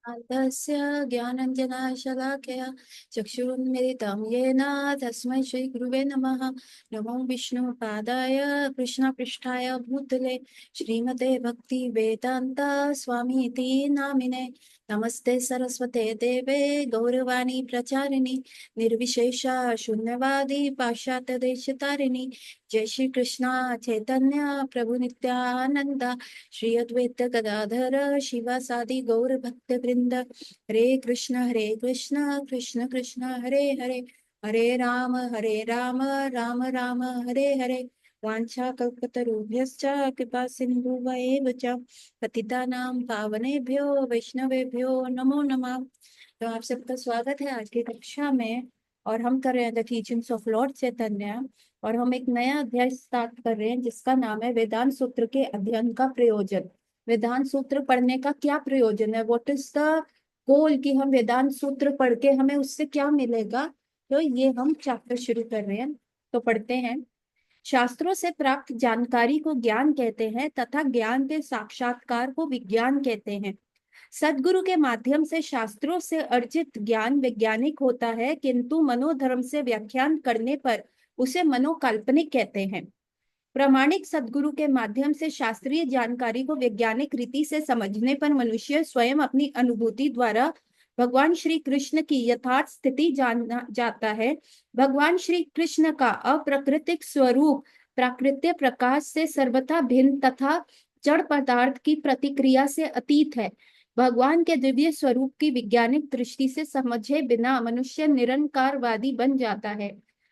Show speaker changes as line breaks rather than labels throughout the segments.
तस्य ज्ञानञ्जनशलाकया चक्षुरुन्मिलितं येन तस्मै श्रीगुरुवे नमः। नमो विष्णुपादाय कृष्णपृष्ठाय भूतले श्रीमते भक्तिवेदान्त स्वामीति नामिने। नमस्ते सरस्वते देवे गौरवाणी प्रचारिणि निर्विशेष शून्यवादी पाश्चात्यदेशतारिणि। जय श्री कृष्ण चैतन्य प्रभु नित्यानंद श्री अद्वैत गदाधर शिवासादि गौर भक्त वृंद। हरे कृष्ण कृष्ण कृष्ण हरे हरे, हरे राम राम राम हरे हरे। वाञ्छा कल्पतरुभ्यश्च कृपा सिन्धुवैव च पतितानां पावनेभ्यो वैष्णवेभ्यो नमो नमः। तो आप सबका स्वागत है आज की कक्षा में। और हम कर रहे हैं द टीचिंग्स ऑफ लॉर्ड चैतन्य। और हम एक नया अध्याय स्टार्ट कर रहे हैं जिसका नाम है वेदांत सूत्र के अध्ययन का प्रयोजन। वेदांत सूत्र पढ़ने का क्या प्रयोजन है, व्हाट इज द गोल, कि हम वेदांत सूत्र पढ़ के हमें उससे क्या मिलेगा। तो ये हम चैप्टर शुरू कर रहे हैं, तो पढ़ते हैं। शास्त्रों से प्राप्त जानकारी को ज्ञान कहते हैं तथा ज्ञान के साक्षात्कार को विज्ञान कहते हैं। सद्गुरु के माध्यम से शास्त्रों से अर्जित ज्ञान वैज्ञानिक होता है, किंतु मनोधर्म से व्याख्यान करने पर उसे मनोकाल्पनिक कहते हैं। प्रामाणिक सद्गुरु के माध्यम से शास्त्रीय जानकारी को वैज्ञानिक रीति से समझने पर मनुष्य स्वयं अपनी अनुभूति द्वारा भगवान श्री कृष्ण की यथार्थ स्थिति जान जाता है। भगवान श्री कृष्ण का अप्राकृतिक स्वरूप प्राकृत्य प्रकाश से सर्वथा भिन्न तथा जड़ पदार्थ की प्रतिक्रिया से अतीत है। भगवान के दिव्य स्वरूप की वैज्ञानिक दृष्टि से समझे बिना मनुष्य निरंकारवादी बन जाता है।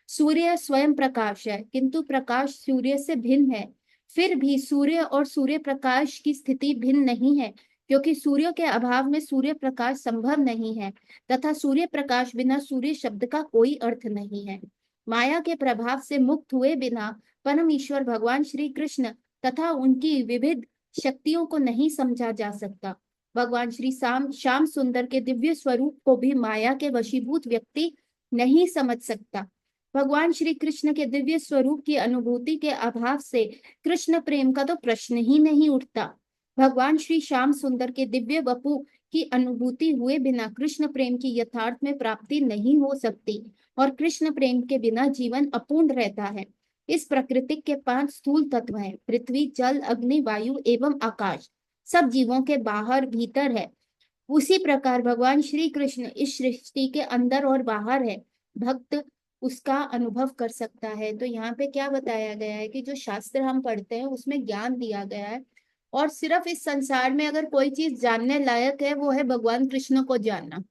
सूर्य स्वयं प्रकाश है, किंतु प्रकाश सूर्य से भिन्न है। फिर भी सूर्य और सूर्य प्रकाश की स्थिति भिन्न नहीं है, क्योंकि सूर्य के अभाव में सूर्य प्रकाश संभव नहीं है तथा सूर्य प्रकाश बिना सूर्य शब्द का कोई अर्थ नहीं है। माया के प्रभाव से मुक्त हुए बिना परम ईश्वर भगवान श्री कृष्ण तथा उनकी विविध शक्तियों को नहीं समझा जा सकता। भगवान श्री श्याम सुंदर के दिव्य स्वरूप को भी माया के वशीभूत व्यक्ति नहीं समझ सकता। भगवान श्री कृष्ण के दिव्य स्वरूप की अनुभूति के अभाव से कृष्ण प्रेम का तो प्रश्न ही नहीं उठता। भगवान श्री श्याम सुंदर के दिव्य वपु की अनुभूति हुए बिना कृष्ण प्रेम की यथार्थ में प्राप्ति नहीं हो सकती और कृष्ण प्रेम के बिना जीवन अपूर्ण रहता है। इस प्रकृति के 5 स्थूल तत्व हैं, पृथ्वी, जल, अग्नि, वायु एवं आकाश। सब जीवों के बाहर भीतर है। उसी प्रकार भगवान श्री कृष्ण इस सृष्टि के अंदर और बाहर है। भक्त उसका अनुभव कर सकता है। तो यहाँ पे क्या बताया गया है कि जो शास्त्र हम पढ़ते हैं उसमें ज्ञान दिया गया है, और सिर्फ इस संसार में अगर कोई चीज जानने लायक है वो है भगवान कृष्ण को जानना।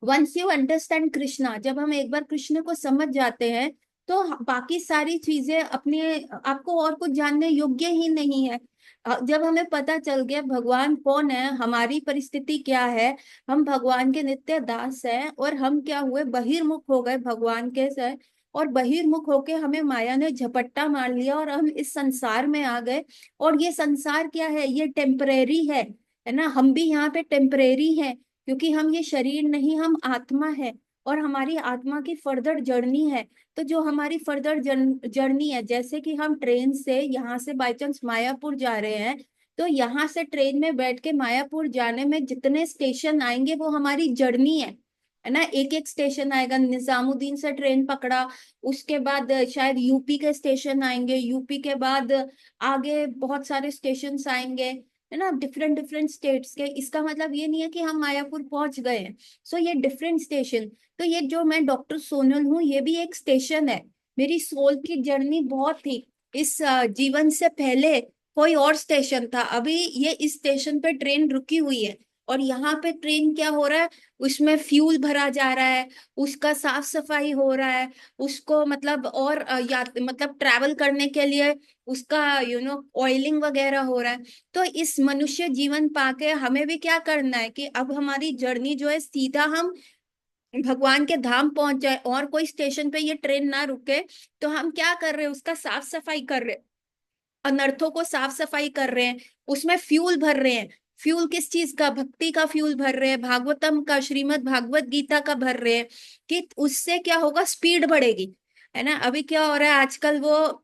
वंस यू अंडरस्टैंड कृष्णा, जब हम एक बार कृष्ण को समझ जाते हैं तो बाकी सारी चीजें अपने आपको और कुछ जानने योग्य ही नहीं है। जब हमें पता चल गया भगवान कौन है, हमारी परिस्थिति क्या है, हम भगवान के नित्य दास हैं और हम क्या हुए, बहिर्मुख हो गए भगवान के से। और बहिर्मुख होके हमें माया ने झपट्टा मार लिया और हम इस संसार में आ गए। और ये संसार क्या है, ये टेम्परेरी है ना। हम भी यहाँ पे टेम्परेरी हैं, क्योंकि हम ये शरीर नहीं, हम आत्मा है। और हमारी आत्मा की फर्दर जर्नी है। तो जो हमारी फर्दर जर्नी है, जैसे कि हम ट्रेन से यहाँ से बाई चांस मायापुर जा रहे हैं, तो यहाँ से ट्रेन में बैठ के मायापुर जाने में जितने स्टेशन आएंगे वो हमारी जर्नी है ना। एक एक स्टेशन आएगा, निजामुद्दीन से ट्रेन पकड़ा, उसके बाद शायद यूपी के स्टेशन आएंगे, यूपी के बाद आगे बहुत सारे स्टेशन आएंगे, है ना, डिफरेंट डिफरेंट स्टेट्स के। इसका मतलब ये नहीं है कि हम मायापुर पहुंच गए हैं। सो ये डिफरेंट स्टेशन। तो ये जो मैं डॉक्टर सोनल हूँ ये भी एक स्टेशन है। मेरी सोल की जर्नी बहुत थी। इस जीवन से पहले कोई और स्टेशन था, अभी ये इस स्टेशन पे ट्रेन रुकी हुई है। और यहाँ पे ट्रेन क्या हो रहा है, उसमें फ्यूल भरा जा रहा है, उसका साफ सफाई हो रहा है, उसको मतलब और या मतलब ट्रैवल करने के लिए उसका ऑयलिंग वगैरह हो रहा है। तो इस मनुष्य जीवन पाके हमें भी क्या करना है कि अब हमारी जर्नी जो है सीधा हम भगवान के धाम पहुंच जाए और कोई स्टेशन पे ये ट्रेन ना रुके। तो हम क्या कर रहे हैं, उसका साफ सफाई कर रहे हैं, अनर्थों को साफ सफाई कर रहे हैं, उसमें फ्यूल भर रहे हैं। फ्यूल किस चीज का, भक्ति का फ्यूल भर रहे हैं, भागवतम का, श्रीमद् भागवत गीता का भर रहे हैं। कि उससे क्या होगा, स्पीड बढ़ेगी, है ना। अभी क्या हो रहा है आजकल, वो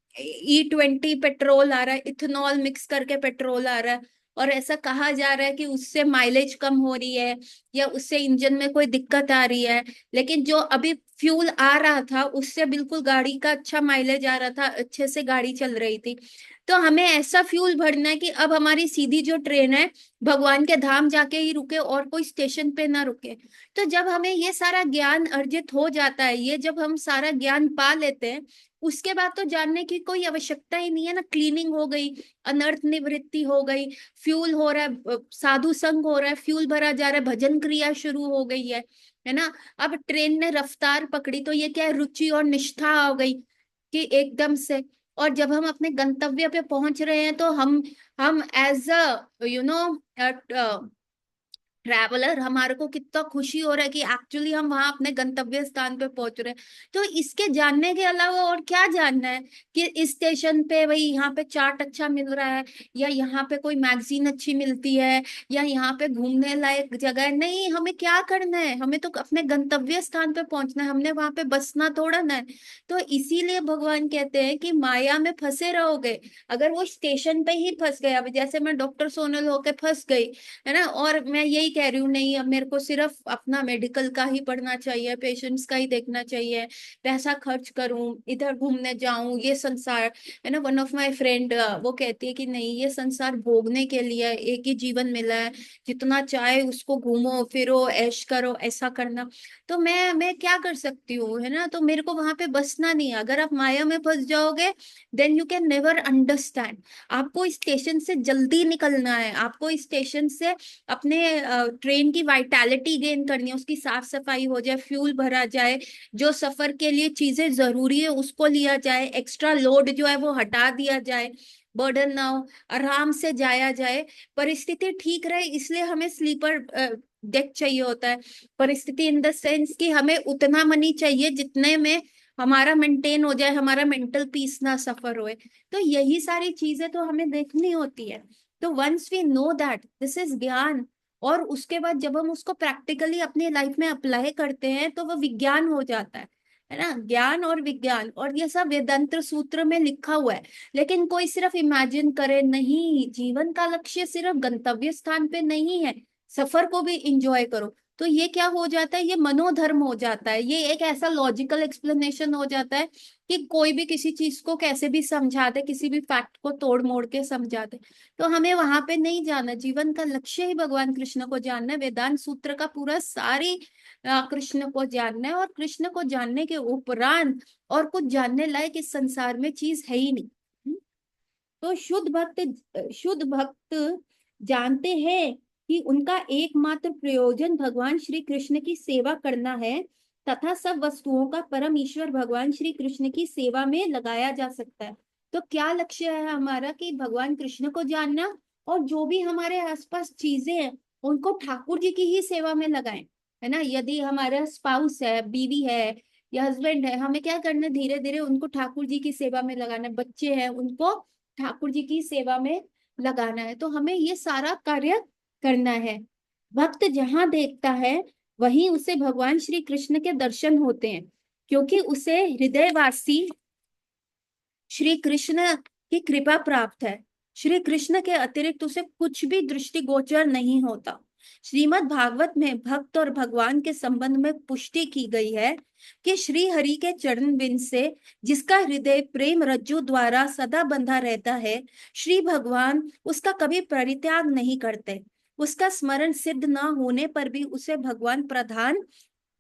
E20 पेट्रोल आ रहा है, इथेनॉल मिक्स करके पेट्रोल आ रहा है। और ऐसा कहा जा रहा है कि उससे माइलेज कम हो रही है या उससे इंजन में कोई दिक्कत आ रही है। लेकिन जो अभी फ्यूल आ रहा था उससे बिल्कुल गाड़ी का अच्छा माइलेज आ रहा था, अच्छे से गाड़ी चल रही थी। तो हमें ऐसा फ्यूल भरना है कि अब हमारी सीधी जो ट्रेन है भगवान के धाम जाके ही रुके और कोई स्टेशन पे ना रुके। तो जब हमें ये सारा ज्ञान अर्जित हो जाता है, ये जब हम सारा ज्ञान पा लेते हैं, उसके बाद तो जानने की कोई आवश्यकता ही नहीं है ना। क्लीनिंग हो गई, अनर्थ निवृत्ति हो गई, फ्यूल हो रहा है, साधु संग हो रहा है, फ्यूल भरा जा रहा है, भजन क्रिया शुरू हो गई है ना। अब ट्रेन ने रफ्तार पकड़ी तो ये क्या है, रुचि और निष्ठा हो गई कि एकदम से। और जब हम अपने गंतव्य पे पहुंच रहे हैं तो हम एज अ ट्रैवलर हमारे को कितना खुशी हो रहा है कि एक्चुअली हम वहां अपने गंतव्य स्थान पे पहुंच रहे हैं। तो इसके जानने के अलावा और क्या जानना है कि इस स्टेशन पे भाई यहाँ पे चाट अच्छा मिल रहा है, या यहाँ पे कोई मैगजीन अच्छी मिलती है, या यहाँ पे घूमने लायक जगह है। नहीं, हमें क्या करना है, हमें तो अपने गंतव्य स्थान पे पहुंचना है, हमने वहां पे बसना थोड़ा ना है। तो इसीलिए भगवान कहते हैं कि माया में फंसे रहोगे। अगर वो स्टेशन पे ही फंस गया, अब जैसे मैं डॉक्टर सोनल होके फंस गई, है ना, और मैं यही कह रही हूँ नहीं अब मेरे को सिर्फ अपना मेडिकल का ही पढ़ना चाहिए, पेशेंट्स का ही देखना चाहिए, पैसा खर्च करूं, इधर घूमने जाऊं, ये संसार, है ना। वन ऑफ माय फ्रेंड वो कहती है कि नहीं, ये संसार भोगने के लिए है, एक ही जीवन मिला है, जितना चाहे उसको घूमो फिरो ऐश करो, ऐसा करना। तो मैं क्या कर सकती हूँ, है ना। तो मेरे को वहां पे बसना नहीं है। अगर आप माया में फंस जाओगे then you can never understand. आपको स्टेशन से जल्दी निकलना है, आपको स्टेशन से अपने ट्रेन की वाइटैलिटी गेन करनी है, उसकी साफ सफाई हो जाए, फ्यूल भरा जाए, जो सफर के लिए चीजें जरूरी है उसको लिया जाए, एक्स्ट्रा लोड जो है वो हटा दिया जाए, बर्डन ना हो, आराम से जाया जाए। परिस्थिति ठीक रहे इसलिए हमें स्लीपर डेक चाहिए होता है। परिस्थिति इन द सेंस कि हमें उतना मनी चाहिए जितने में हमारा मेंटेन हो जाए, हमारा मेंटल पीस ना सफर होए। तो यही सारी चीजें तो हमें देखनी होती है। तो once we know that this is gyan, और उसके बाद जब हम उसको प्रैक्टिकली अपनी लाइफ में अप्लाई करते हैं तो वो विज्ञान हो जाता है ना। ज्ञान और विज्ञान, और ये सब वेदांत सूत्र में लिखा हुआ है। लेकिन कोई सिर्फ इमेजिन करे नहीं, जीवन का लक्ष्य सिर्फ गंतव्य स्थान पे नहीं है, सफर को भी इंजॉय करो। तो ये क्या हो जाता है, ये मनोधर्म हो जाता है, ये एक ऐसा लॉजिकल एक्सप्लेनेशन हो जाता है कि कोई भी किसी चीज को कैसे भी समझा दे, किसी भी फैक्ट को तोड़ मोड़ के समझा दे। तो हमें वहां पे नहीं जाना, जीवन का लक्ष्य ही भगवान कृष्ण को जानना है, वेदांत सूत्र का पूरा सारी कृष्ण को जानना है। और कृष्ण को जानने के उपरांत और कुछ जानने लायक इस संसार में चीज है ही नहीं। हम्म? तो शुद्ध भक्त जानते हैं कि उनका एकमात्र प्रयोजन भगवान श्री कृष्ण की सेवा करना है, तथा सब वस्तुओं का परम ईश्वर भगवान श्री कृष्ण की सेवा में लगाया जा सकता है। तो क्या लक्ष्य है हमारा कि भगवान कृष्ण को जानना, और जो भी हमारे आसपास चीजें हैं उनको ठाकुर जी की ही सेवा में लगाएं, है ना। यदि हमारा स्पाउस है, बीवी है या हस्बैंड है, हमें क्या करना है, धीरे धीरे उनको ठाकुर जी की सेवा में लगाना है। बच्चे हैं उनको ठाकुर जी की सेवा में लगाना है। तो हमें ये सारा कार्य करना है। भक्त जहां देखता है वहीं उसे भगवान श्री कृष्ण के दर्शन होते हैं, क्योंकि उसे हृदयवासी श्री कृष्ण की कृपा प्राप्त है। श्री कृष्ण के अतिरिक्त उसे कुछ भी दृष्टिगोचर नहीं होता। श्रीमद् भागवत में भक्त और भगवान के संबंध में पुष्टि की गई है कि श्री हरि के चरण बिंद से जिसका हृदय प्रेम रज्जु द्वारा सदा बंधा रहता है, श्री भगवान उसका कभी परित्याग नहीं करते। उसका स्मरण सिद्ध न होने पर भी उसे भगवान प्रधान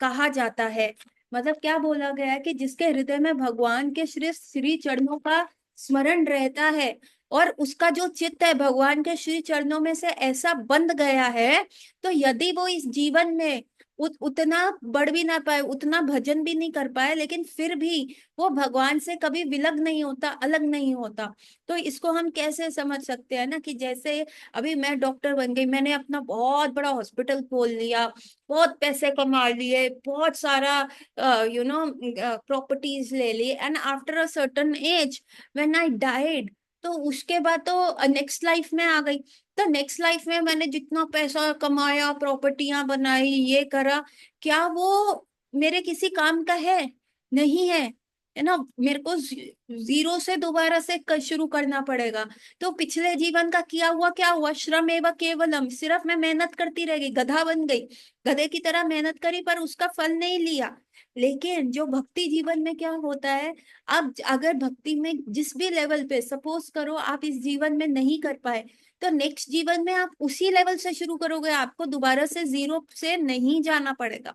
कहा जाता है। मतलब क्या बोला गया है कि जिसके हृदय में भगवान के श्री श्री चरणों का स्मरण रहता है, और उसका जो चित्त है भगवान के श्री चरणों में से ऐसा बंध गया है, तो यदि वो इस जीवन में उतना बढ़ भी ना पाए, उतना भजन भी नहीं कर पाए, लेकिन फिर भी वो भगवान से कभी विलग नहीं होता, अलग नहीं होता। तो इसको हम कैसे समझ सकते हैं ना, कि जैसे अभी मैं डॉक्टर बन गई, मैंने अपना बहुत बड़ा हॉस्पिटल खोल लिया, बहुत पैसे कमा लिए, बहुत सारा प्रॉपर्टीज ले ली, and after a certain age when I died, तो उसके बाद तो नेक्स्ट लाइफ में आ गई। तो नेक्स्ट लाइफ में मैंने जितना पैसा कमाया, प्रॉपर्टियां बनाई, ये करा, क्या वो मेरे किसी काम का है? नहीं है। है ना, मेरे को जीरो से दोबारा से शुरू करना पड़ेगा। तो पिछले जीवन का किया हुआ क्या हुआ, श्रम एवं केवलम, सिर्फ मैं मेहनत करती रह गई, गधा बन गई, गधे की तरह मेहनत करी पर उसका फल नहीं लिया। लेकिन जो भक्ति जीवन में क्या होता है, आप अगर भक्ति में जिस भी लेवल पे, सपोज करो आप इस जीवन में नहीं कर पाए, तो नेक्स्ट जीवन में आप उसी लेवल से शुरू करोगे, आपको दोबारा से जीरो से नहीं जाना पड़ेगा।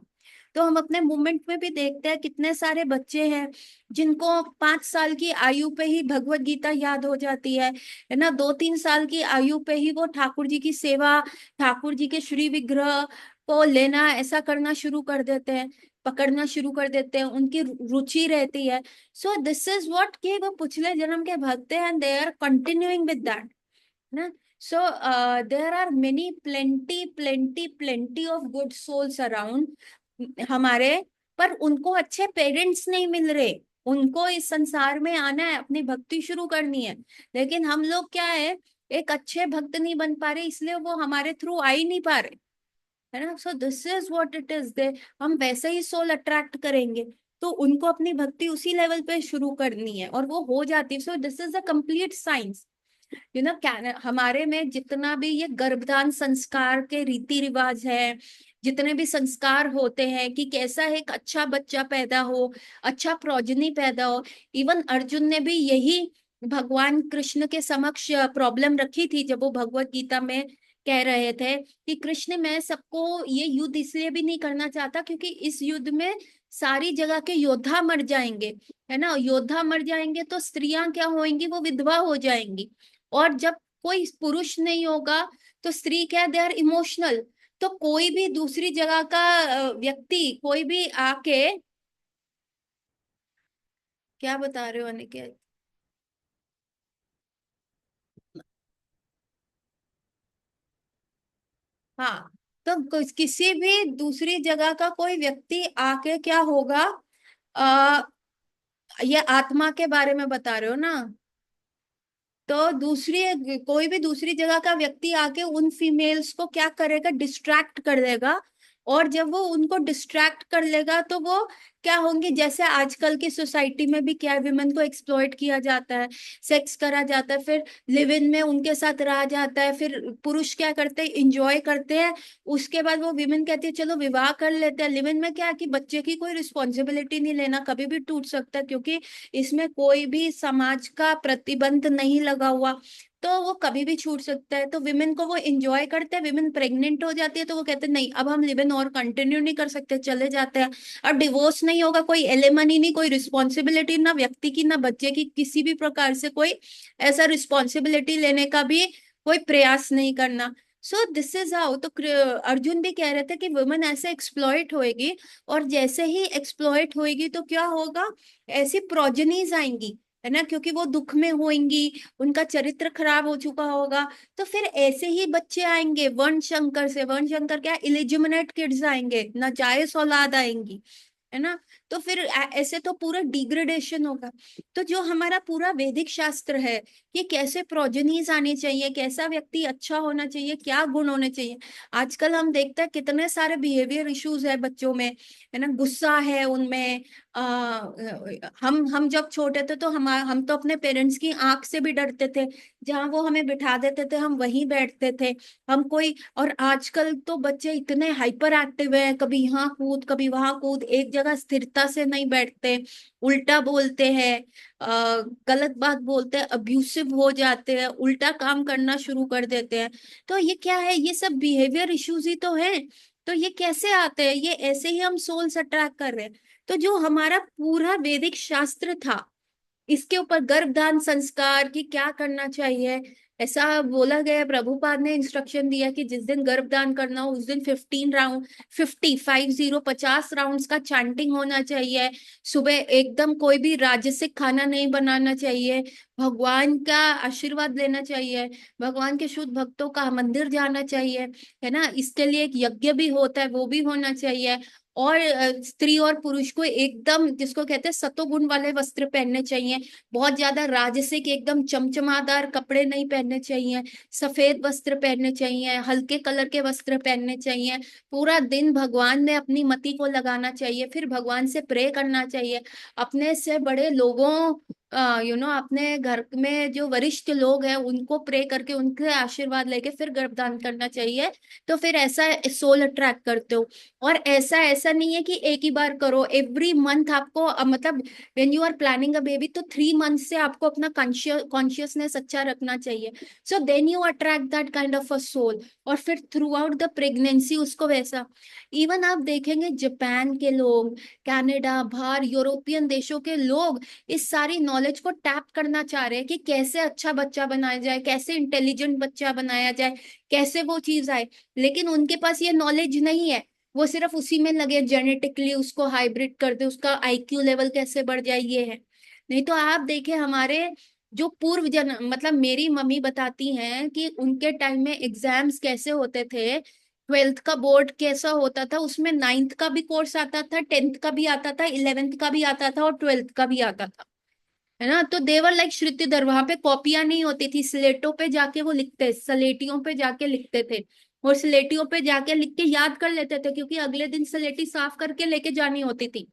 तो हम अपने मूवमेंट में भी देखते हैं कितने सारे बच्चे हैं जिनको 5 साल की आयु पे ही भगवत गीता याद हो जाती है ना, 2-3 साल की आयु पे ही वो ठाकुर जी की सेवा, ठाकुर जी के श्री विग्रह को लेना, ऐसा करना शुरू कर देते हैं, पकड़ना शुरू कर देते हैं, उनकी रुचि रहती है। सो दिस इज व्हाट कि वो पिछले जन्म के भक्त हैं and they are continuing with that ना। So there are many plenty plenty plenty of good souls around हमारे, पर उनको अच्छे पेरेंट्स नहीं मिल रहे, उनको इस संसार में आना है, अपनी भक्ति शुरू करनी है, लेकिन हम लोग क्या है, एक अच्छे भक्त नहीं बन पा रहे, इसलिए वो हमारे थ्रू आ ही नहीं पा रहे, है ना। सो this is what it is they, हम वैसे ही सोल अट्रैक्ट करेंगे, तो उनको अपनी भक्ति उसी लेवल पे शुरू करनी है और वो हो जाती है। So this is a complete science, हमारे में जितना भी ये गर्भधान संस्कार के रीति रिवाज है, जितने भी संस्कार होते हैं कि कैसा एक अच्छा बच्चा पैदा हो, अच्छा प्रोजनी पैदा हो, इवन अर्जुन ने भी यही भगवान कृष्ण के समक्ष प्रॉब्लम रखी थी जब वो भगवत गीता में कह रहे थे कि कृष्ण, मैं सबको ये युद्ध इसलिए भी नहीं करना चाहता क्योंकि इस युद्ध में सारी जगह के योद्धा मर जाएंगे, है ना, योद्धा मर जाएंगे तो स्त्रियां क्या होंगी, वो विधवा हो जाएंगी, और जब कोई पुरुष नहीं होगा तो स्त्री क्या, दे आर इमोशनल, तो कोई भी दूसरी जगह का व्यक्ति कोई भी आके, क्या बता रहे हो अनिकेत? हाँ, तो किसी भी दूसरी जगह का कोई व्यक्ति आके क्या होगा, आ, ये आत्मा के बारे में बता रहे हो ना, तो दूसरी कोई भी दूसरी जगह का व्यक्ति आके उन फीमेल्स को क्या करेगा, डिस्ट्रैक्ट कर देगा, और जब वो उनको डिस्ट्रैक्ट कर लेगा तो वो क्या होंगे, जैसे आजकल की सोसाइटी में भी क्या है, विमेन को एक्सप्लॉइट किया जाता है, सेक्स करा जाता है, फिर लिव इन में उनके साथ रहा जाता है, फिर पुरुष क्या करते हैं, इंजॉय करते हैं, उसके बाद वो विमेन कहती है चलो विवाह कर लेते हैं। लिव इन में क्या है कि बच्चे की कोई रिस्पॉन्सिबिलिटी नहीं लेना, कभी भी टूट सकता है क्योंकि इसमें कोई भी समाज का प्रतिबंध नहीं लगा हुआ, तो वो कभी भी छूट सकता है। तो विमेन को वो एंजॉय करते हैं, विमेन प्रेग्नेंट हो जाती है तो वो कहते हैं नहीं अब हम लिव इन और कंटिन्यू नहीं कर सकते, चले जाते हैं। और डिवोर्स नहीं होगा, कोई एलिमनी नहीं, कोई रिस्पॉन्सिबिलिटी ना व्यक्ति की ना बच्चे की, किसी भी प्रकार से कोई ऐसा रिस्पॉन्सिबिलिटी लेने का भी कोई प्रयास नहीं करना। सो दिस इज हाउ, तो अर्जुन भी कह रहे थे कि वुमेन ऐसे एक्सप्लॉइट होएगी, और जैसे ही एक्सप्लॉइट होएगी तो क्या होगा, ऐसी प्रोजेनीज आएंगी, है ना, क्योंकि वो दुख में होंगी, उनका चरित्र खराब हो चुका होगा, तो फिर ऐसे ही बच्चे आएंगे वर्ण शंकर से, वर्ण शंकर क्या, इलिजिमिनेट किड्स आएंगे, नाजायज औलाद आएंगी, है ना। तो फिर ऐसे तो पूरा डिग्रेडेशन होगा। तो जो हमारा पूरा वैदिक शास्त्र है कि कैसे प्रोजेनीज आनी चाहिए, कैसा व्यक्ति अच्छा होना चाहिए, क्या गुण होने चाहिए, आजकल हम देखते हैं कितने सारे बिहेवियर इश्यूज है बच्चों में, है ना, गुस्सा है उनमें। हम जब छोटे थे तो हम तो अपने पेरेंट्स की आंख से भी डरते थे, जहां वो हमें बिठा देते थे हम वहीं बैठते थे, हम कोई, और आजकल तो बच्चे इतने हाइपर एक्टिव हैं, कभी यहाँ कूद कभी वहां कूद, एक जगह स्थिरता से नहीं बैठते, उल्टा बोलते हैं, गलत बात बोलते हैं, अब्यूसिव हो जाते हैं, उल्टा काम करना शुरू कर देते हैं। तो ये क्या है, ये सब बिहेवियर इश्यूज ही तो है। तो ये कैसे आते हैं, ये ऐसे ही हम सोल्स अट्रैक्ट कर रहे हैं। तो जो हमारा पूरा वैदिक शास्त्र था, इसके ऊपर गर्भधान संस्कार की क्या करना चाहिए, ऐसा बोला गया है, प्रभुपाद ने इंस्ट्रक्शन दिया कि जिस दिन गर्भदान करना हो उस दिन 15 राउंड, 50 का चैंटिंग होना चाहिए, सुबह एकदम कोई भी राजसिक खाना नहीं बनाना चाहिए, भगवान का आशीर्वाद लेना चाहिए, भगवान के शुद्ध भक्तों का मंदिर जाना चाहिए, है ना, इसके लिए एक यज्ञ भी होता है वो भी होना चाहिए, और स्त्री और पुरुष को एकदम जिसको कहते हैं सतोगुण वाले वस्त्र पहनने चाहिए। बहुत ज्यादा राजसिक एकदम चमचमादार कपड़े नहीं पहनने चाहिए। सफेद वस्त्र पहनने चाहिए, हल्के कलर के वस्त्र पहनने चाहिए। पूरा दिन भगवान में अपनी मति को लगाना चाहिए, फिर भगवान से प्रे करना चाहिए। अपने से बड़े लोगों अपने घर में जो वरिष्ठ लोग हैं उनको प्रे करके उनके आशीर्वाद लेके फिर गर्भदान करना चाहिए। तो फिर ऐसा सोल अट्रैक्ट करते हो। और ऐसा ऐसा नहीं है कि एक ही बार करो, एवरी मंथ आपको मतलब when you are planning a baby तो 3 मंथ से आपको अपना कॉन्शियसनेस अच्छा रखना चाहिए। So then you attract that kind of a soul. और फिर थ्रू आउट द प्रेगनेंसी उसको वैसा। इवन आप देखेंगे जापान के लोग, कनाडा, बाहर यूरोपियन देशों के लोग इस सारी नॉलेज को टैप करना चाह रहे हैं कि कैसे अच्छा बच्चा बनाया जाए, कैसे इंटेलिजेंट बच्चा बनाया जाए, कैसे वो चीज आए। लेकिन उनके पास ये नॉलेज नहीं है। वो सिर्फ उसी में लगे जेनेटिकली उसको हाइब्रिड कर दे, उसका आईक्यू लेवल कैसे बढ़ जाए, ये है। नहीं तो आप देखें हमारे जो पूर्व जन मतलब मेरी मम्मी बताती हैं कि उनके टाइम में एग्जाम्स कैसे होते थे। 12th का बोर्ड कैसा होता था, उसमें 9th का भी कोर्स आता था, 10th का भी आता था, 11th का भी आता था और 12th का भी आता था। है ना। तो देवर लाइक श्रुतिधर, वहां पे कॉपियां नहीं होती थी, स्लेटों पे जाके वो लिखते, स्लेटियों पे जाके लिखते थे। और स्लेटियों पे जाके लिख के याद कर लेते थे, क्योंकि अगले दिन स्लेटी साफ करके लेके जानी होती थी।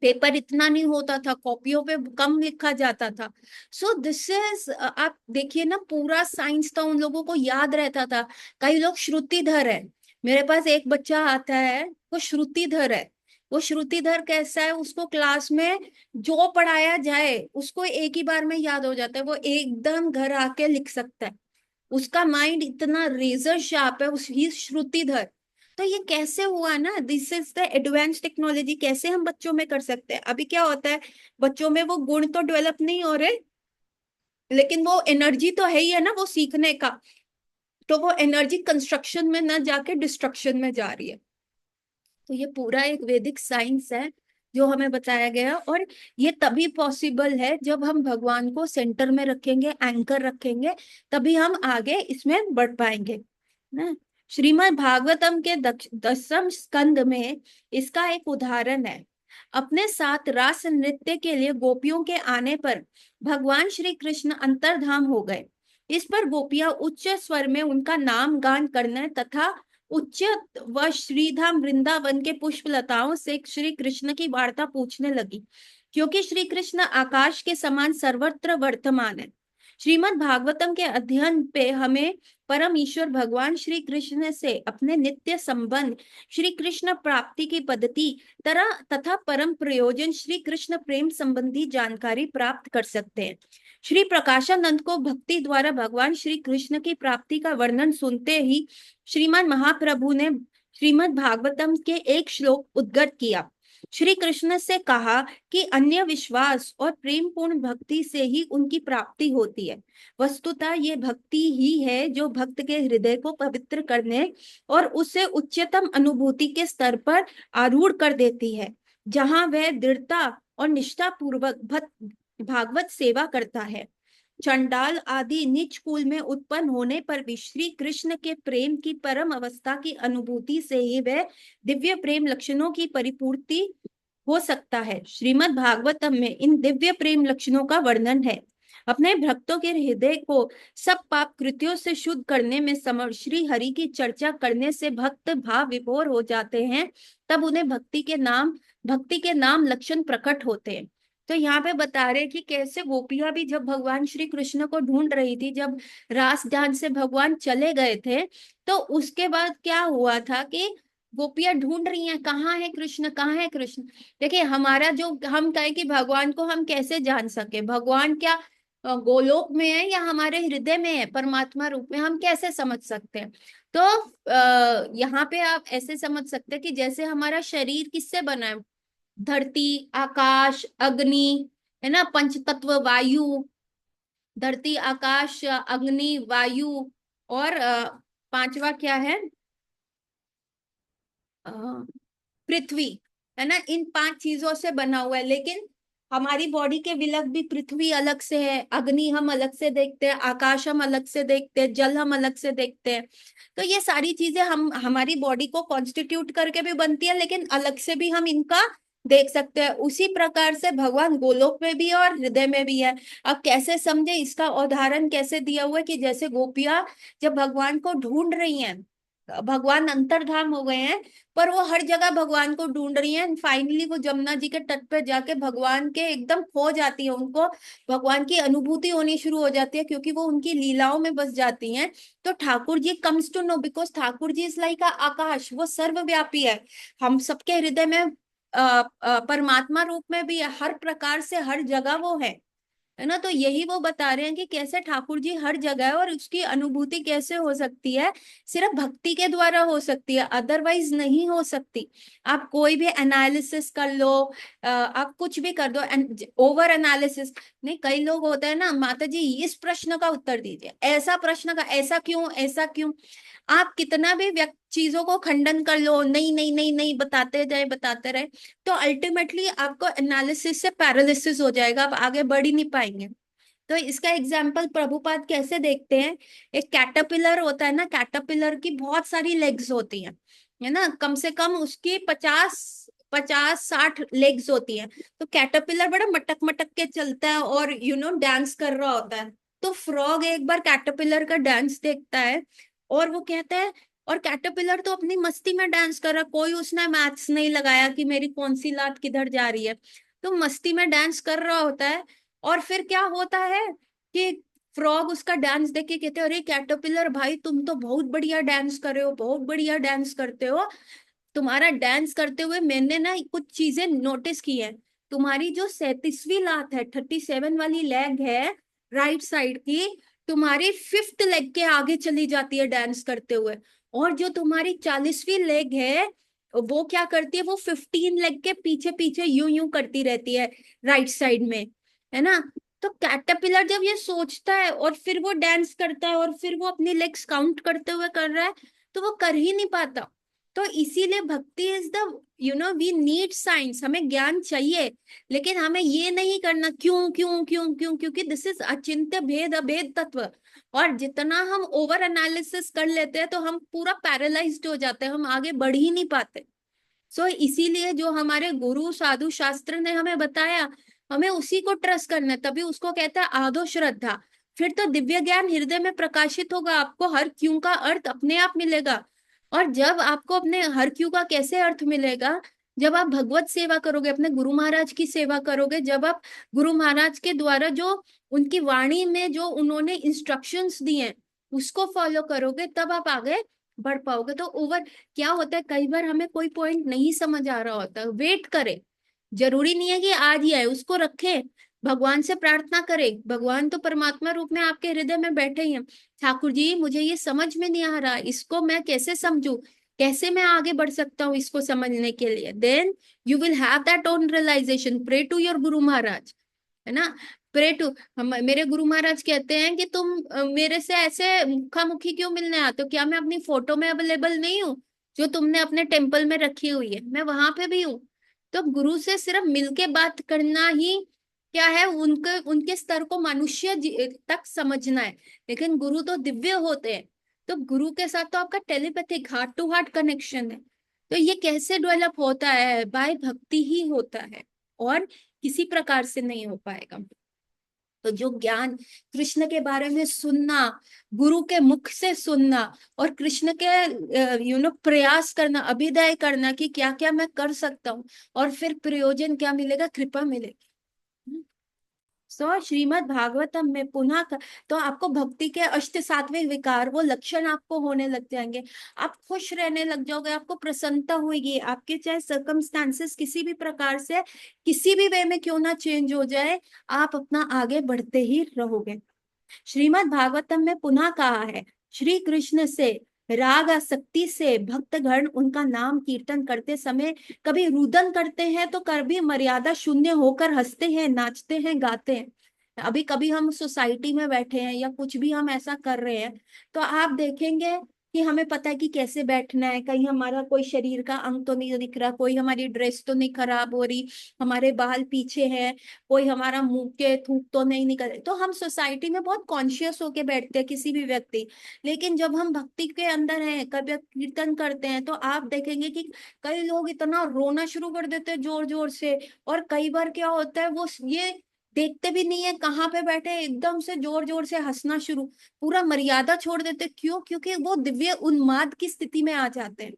पेपर इतना नहीं होता था, कॉपियों पे कम लिखा जाता था। सो दिस इज, आप देखिए ना, पूरा साइंस था, उन लोगों को याद रहता था। कई लोग श्रुतिधर है। मेरे पास एक बच्चा आता है, वो श्रुतिधर है। वो श्रुतिधर कैसा है, उसको क्लास में जो पढ़ाया जाए उसको एक ही बार में याद हो जाता है, वो एकदम घर आके लिख सकता है। उसका माइंड इतना रेजर शार्प है, उस ही श्रुतिधर। तो ये कैसे हुआ ना, this is the advance technology. कैसे हम बच्चों में कर सकते हैं। अभी क्या होता है, बच्चों में वो गुण तो डेवलप नहीं हो रहे, लेकिन वो एनर्जी तो है ही है ना वो सीखने का। तो वो एनर्जी कंस्ट्रक्शन में ना जाके डिस्ट्रक्शन में जा रही है। तो ये पूरा एक वैदिक साइंस है जो हमें बताया गया है। और ये तभी पॉसिबल है जब हम भगवान को सेंटर में रखेंगे, एंकर रखेंगे, तभी हम आगे इसमें बढ़ पाएंगे ना। श्रीमद् भागवतम के 10वें स्कंद में इसका एक उदाहरण है। अपने साथ रास नृत्य के लिए गोपियों के आने पर भगवान श्री कृष्ण अंतर्धाम हो गए। इस पर गोपियां उच्च स्वर में उनका नाम गान करने तथा उच्च व श्रीधाम वृंदावन के पुष्प लताओं से श्री कृष्ण की वार्ता पूछने लगी, क्योंकि श्री कृष्ण आकाश के समान सर्वत्र वर्तमान है। श्रीमद् भागवतम के अध्ययन पे हमें परम ईश्वर भगवान श्री कृष्ण से अपने नित्य संबंध, श्री कृष्ण प्राप्ति की पद्धति तरह तथा परम प्रयोजन श्री कृष्ण प्रेम संबंधी जानकारी प्राप्त कर सकते हैं। श्री प्रकाशानंद को भक्ति द्वारा भगवान श्री कृष्ण की प्राप्ति का वर्णन सुनते ही श्रीमान महाप्रभु ने श्रीमद् भागवतम के एक श्लोक उद्गत किया। श्री कृष्ण से कहा कि अन्य विश्वास और प्रेम पूर्ण भक्ति से ही उनकी प्राप्ति होती है। वस्तुतः ये भक्ति ही है जो भक्त के हृदय को पवित्र करने और उसे उच्चतम अनुभूति के स्तर पर आरूढ़ कर देती है, जहां वह दृढ़ता और निष्ठा पूर्वक भागवत सेवा करता है। चंडाल आदि नीच कुल में उत्पन्न होने पर भी श्री कृष्ण के प्रेम की परम अवस्था की अनुभूति से ही वह दिव्य प्रेम लक्षणों की परिपूर्ति हो सकता है। श्रीमद् भागवतम में इन दिव्य प्रेम लक्षणों का वर्णन है। अपने भक्तों के हृदय को सब पाप कृत्यों से शुद्ध करने में समर्थ श्री हरि की चर्चा करने से भक्त भाव विभोर हो जाते हैं। तब उन्हें भक्ति के नाम लक्षण प्रकट होते हैं। तो यहाँ पे बता रहे कि कैसे गोपियां भी जब भगवान श्री कृष्ण को ढूंढ रही थी, जब रास जान से भगवान चले गए थे, तो उसके बाद क्या हुआ था कि गोपियां ढूंढ रही हैं, कहाँ है कृष्ण, कहाँ है कृष्ण। देखिए हमारा जो हम कहे कि भगवान को हम कैसे जान सके, भगवान क्या गोलोक में है या हमारे हृदय में है परमात्मा रूप में, हम कैसे समझ सकते हैं। तो यहाँ पे आप ऐसे समझ सकते हैं कि जैसे हमारा शरीर किससे बना है, धरती, आकाश, अग्नि, है ना, पंच तत्व वायु, धरती, आकाश, अग्नि, वायु, और पांचवा क्या है, अ, पृथ्वी, है ना। इन 5 चीजों से बना हुआ है। लेकिन हमारी बॉडी के विलग भी पृथ्वी अलग से है, अग्नि हम अलग से देखते हैं, आकाश हम अलग से देखते हैं, जल हम अलग से देखते हैं। तो ये सारी चीजें हम हमारी बॉडी को कॉन्स्टिट्यूट करके भी बनती है, लेकिन अलग से भी हम इनका देख सकते हैं। उसी प्रकार से भगवान गोलोक में भी है और हृदय में भी है। अब कैसे समझे, इसका उदाहरण कैसे दिया हुआ है कि जैसे गोपियां जब भगवान को ढूंढ रही हैं, भगवान अंतर्धाम हो गए हैं, पर वो हर जगह भगवान को ढूंढ रही हैं, फाइनली वो जमुना जी के तट पे जाके भगवान के एकदम खो जाती है, उनको भगवान की अनुभूति होनी शुरू हो जाती है, क्योंकि वो उनकी लीलाओं में बस जाती हैं। तो Thakur ji comes to know, because Thakur ji is like आकाश, वो सर्वव्यापी है, हम सबके हृदय में परमात्मा रूप में भी है, हर प्रकार से हर जगह वो है ना। तो यही वो बता रहे हैं कि कैसे ठाकुर जी हर जगह है, और उसकी अनुभूति कैसे हो सकती है, सिर्फ भक्ति के द्वारा हो सकती है, अदरवाइज नहीं हो सकती। आप कोई भी एनालिसिस कर लो, आप कुछ भी कर दो, ओवर एनालिसिस नहीं। कई लोग होते हैं ना, माता जी इस प्रश्न का उत्तर दीजिए, ऐसा प्रश्न का, ऐसा क्यों, ऐसा क्यों। आप कितना भी व्यक्ति चीजों को खंडन कर लो, नहीं नहीं नहीं नहीं, बताते जाए बताते रहे, तो अल्टीमेटली आपको एनालिसिस से पैरालिसिस हो जाएगा, आप आगे बढ़ ही नहीं पाएंगे। तो इसका एग्जाम्पल प्रभुपाद कैसे देखते हैं, एक कैटरपिलर होता है ना, कैटरपिलर की बहुत सारी लेग्स होती हैं, है ना, कम से कम उसकी 50-60 लेग्स होती हैं। तो कैटरपिलर बड़ा मटक मटक के चलता है और डांस कर रहा होता है। तो फ्रॉग एक बार कैटरपिलर का डांस देखता है, और वो कहता है, और कैटरपिलर तो अपनी मस्ती में डांस कर रहा, कोई उसने मैथ्स नहीं लगाया कि मेरी कौन सी लात किधर जा रही है, तो मस्ती में डांस कर रहा होता है। और फिर क्या होता है कि फ्रॉग उसका डांस देख के कहते हैं, अरे कैटरपिलर भाई, तुम तो बहुत बढ़िया डांस कर रहे हो, बहुत बढ़िया डांस करते हो। तुम्हारा डांस करते हुए मैंने ना कुछ चीजें नोटिस की है। तुम्हारी जो 37वीं लात है, 37 वाली लेग है राइट साइड की, तुम्हारी 5th लेग के आगे चली जाती है डांस करते हुए। और जो तुम्हारी 40वीं लेग है, वो क्या करती है, वो 15 लेग के पीछे पीछे यूं यूं करती रहती है राइट साइड में, है ना। तो कैटरपिलर जब ये सोचता है और फिर वो डांस करता है और फिर वो अपनी लेग्स काउंट करते हुए कर रहा है, तो वो कर ही नहीं पाता। तो इसीलिए bhakti is the, we need science, हमें ज्ञान चाहिए, लेकिन हमें ये नहीं करना क्यों क्यों क्यों क्यों, क्योंकि दिस इज अचिंत्य भेद अभेद तत्व। और जितना हम ओवर एनालिसिस कर लेते हैं तो हम पूरा पैरालाइज्ड हो जाते हैं, हम आगे बढ़ ही नहीं पाते। इसीलिए जो हमारे गुरु साधु शास्त्र ने हमें बताया, हमें उसी को ट्रस्ट करना है, तभी उसको कहते हैं आधो श्रद्धा। फिर तो दिव्य ज्ञान हृदय में प्रकाशित होगा, आपको हर क्यों का अर्थ अपने आप मिलेगा। और जब आपको अपने हर क्यों का कैसे अर्थ मिलेगा, जब आप भगवत सेवा करोगे, अपने गुरु महाराज की सेवा करोगे, जब आप गुरु महाराज के द्वारा जो उनकी वाणी में जो उन्होंने इंस्ट्रक्शंस दिए उसको फॉलो करोगे, तब आप आगे बढ़ पाओगे। तो ओवर क्या होता है, कई बार हमें कोई पॉइंट नहीं समझ आ रहा होता, वेट करें, जरूरी नहीं है कि आज ही आए, उसको रखे, भगवान से प्रार्थना करें। भगवान तो परमात्मा रूप में आपके हृदय में बैठे ही हैं। ठाकुर जी मुझे ये समझ में नहीं आ रहा, इसको मैं कैसे समझूं, कैसे मैं आगे बढ़ सकता हूँ इसको समझने के लिए, then you will have that own realization. Pray to your guru Maharaj, है ना। प्रे टू, हम मेरे गुरु महाराज कहते हैं कि तुम मेरे से ऐसे मुखामुखी क्यों मिलने आते हो, क्या मैं अपनी फोटो में अवेलेबल नहीं हूँ, जो तुमने अपने टेम्पल में रखी हुई है, मैं वहां पे भी हूँ। तो गुरु से सिर्फ मिलके बात करना ही क्या है, उनके उनके स्तर को मनुष्य तक समझना है, लेकिन गुरु तो दिव्य होते हैं। तो गुरु के साथ तो आपका telepathic heart to heart connection है। तो ये कैसे डेवलप होता है, बाय भक्ति ही होता है, और किसी प्रकार से नहीं हो पाएगा। तो जो ज्ञान, कृष्ण के बारे में सुनना, गुरु के मुख से सुनना, और कृष्ण के प्रयास करना, अभिदय करना कि क्या क्या मैं कर सकता हूँ, और फिर प्रयोजन क्या मिलेगा, कृपा मिलेगी। श्रीमद् भागवतम में पुनः तो आपको भक्ति के अष्ट सात्विक विकार, वो लक्षण आपको होने लग जाएंगे, आप खुश रहने लग जाओगे, आपको प्रसन्नता होगी, आपके चाहे सर्कमस्टांसेस किसी भी प्रकार से किसी भी वे में क्यों ना चेंज हो जाए, आप अपना आगे बढ़ते ही रहोगे। श्रीमद् भागवतम में पुनः कहा है, श्री कृष्ण से राग आसक्ति से भक्तगण उनका नाम कीर्तन करते समय कभी रुदन करते हैं, तो कभी मर्यादा शून्य होकर हंसते हैं, नाचते हैं, गाते हैं। अभी कभी हम सोसाइटी में बैठे हैं या कुछ भी हम ऐसा कर रहे हैं, तो आप देखेंगे कि हमें पता है कि कैसे बैठना है, कहीं हमारा कोई शरीर का अंग तो नहीं दिख रहा, कोई हमारी ड्रेस तो नहीं खराब हो रही, हमारे बाल पीछे हैं, कोई हमारा मुंह के थूक तो नहीं निकल रहे। तो हम सोसाइटी में बहुत कॉन्शियस होके बैठते हैं किसी भी व्यक्ति। लेकिन जब हम भक्ति के अंदर हैं, कभी कीर्तन करते हैं, तो आप देखेंगे कि कई लोग इतना रोना शुरू कर देते हैं जोर जोर से। और कई बार क्या होता है, वो ये देखते भी नहीं है कहाँ पे बैठे हैं, एकदम से जोर जोर से हंसना शुरू, पूरा मर्यादा छोड़ देते। क्यों? क्योंकि वो दिव्य उन्माद की स्थिति में आ जाते हैं।